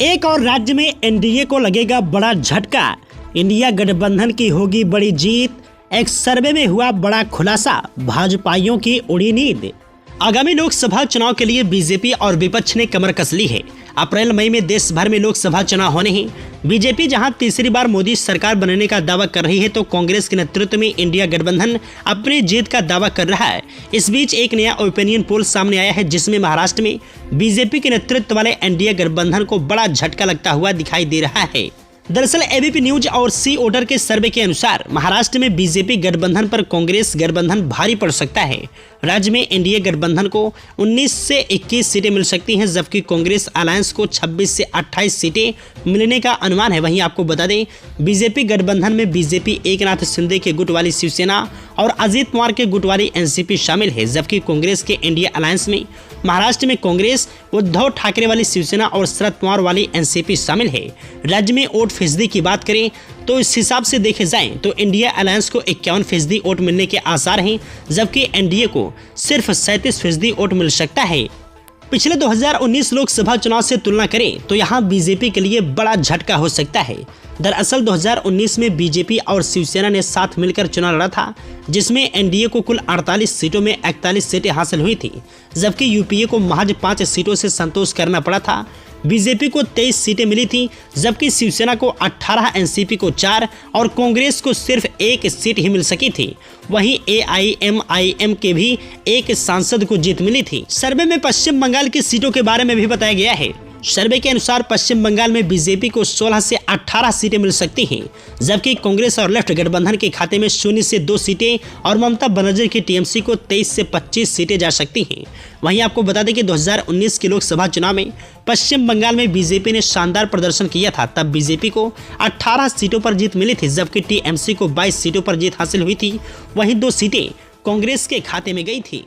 एक और राज्य में एनडीए को लगेगा बड़ा झटका, इंडिया गठबंधन की होगी बड़ी जीत। एक सर्वे में हुआ बड़ा खुलासा, भाजपाइयों की उड़ी नींद। आगामी लोकसभा चुनाव के लिए बीजेपी और विपक्ष ने कमर कस ली है। अप्रैल मई में देश भर में लोकसभा चुनाव होने हैं। बीजेपी जहां तीसरी बार मोदी सरकार बनने का दावा कर रही है, तो कांग्रेस के नेतृत्व में इंडिया गठबंधन अपनी जीत का दावा कर रहा है। इस बीच एक नया ओपिनियन पोल सामने आया है, जिसमें महाराष्ट्र में बीजेपी के नेतृत्व वाले एनडीए गठबंधन को बड़ा झटका लगता हुआ दिखाई दे रहा है। दरअसल एबीपी न्यूज और सी वोटर के सर्वे के अनुसार महाराष्ट्र में बीजेपी गठबंधन पर कांग्रेस गठबंधन भारी पड़ सकता है। राज्य में एनडीए गठबंधन को 19 से 21 सीटें मिल सकती हैं, जबकि कांग्रेस अलायंस को 26 से 28 सीटें मिलने का अनुमान है। वहीं आपको बता दें, बीजेपी गठबंधन में बीजेपी एकनाथ शिंदे के गुट वाली शिवसेना और अजीत पवार के गुट वाली एनसीपी शामिल है, जबकि कांग्रेस के एनडीए अलायंस में महाराष्ट्र में कांग्रेस, उद्धव ठाकरे वाली शिवसेना और शरद पवार वाली एनसीपी शामिल है। राज्य में वोट फीसदी की बात करें तो इस हिसाब से देखे जाएं तो इंडिया अलायंस को 51% वोट मिलने के आसार हैं, जबकि एनडीए को सिर्फ 37% वोट मिल सकता है। पिछले 2019 लोकसभा चुनाव से तुलना करें तो यहां बीजेपी के लिए बड़ा झटका हो सकता है। दरअसल 2019 में बीजेपी और शिवसेना ने साथ मिलकर चुनाव लड़ा था, जिसमें एनडीए को कुल 48 सीटों में 41 सीटें हासिल हुई थी, जबकि यूपीए को महज 5 सीटों से संतोष करना पड़ा था। बीजेपी को 23 सीटें मिली थी, जबकि शिवसेना को 18, एनसीपी को 4 और कांग्रेस को सिर्फ 1 सीट ही मिल सकी थी। वहीं एआईएमआईएम के भी 1 सांसद को जीत मिली थी। सर्वे में पश्चिम बंगाल की सीटों के बारे में भी बताया गया है। सर्वे के अनुसार पश्चिम बंगाल में बीजेपी को 16 से 18 सीटें मिल सकती हैं, जबकि कांग्रेस और लेफ्ट गठबंधन के खाते में 0 से 2 सीटें और ममता बनर्जी की टीएमसी को 23 से 25 सीटें जा सकती हैं। वहीं आपको बता दें कि 2019 के लोकसभा चुनाव में पश्चिम बंगाल में बीजेपी ने शानदार प्रदर्शन किया था। तब बीजेपी को 18 सीटों पर जीत मिली थी, जबकि टीएमसी को 22 सीटों पर जीत हासिल हुई थी। वहीं 2 सीटें कांग्रेस के खाते में गई थी।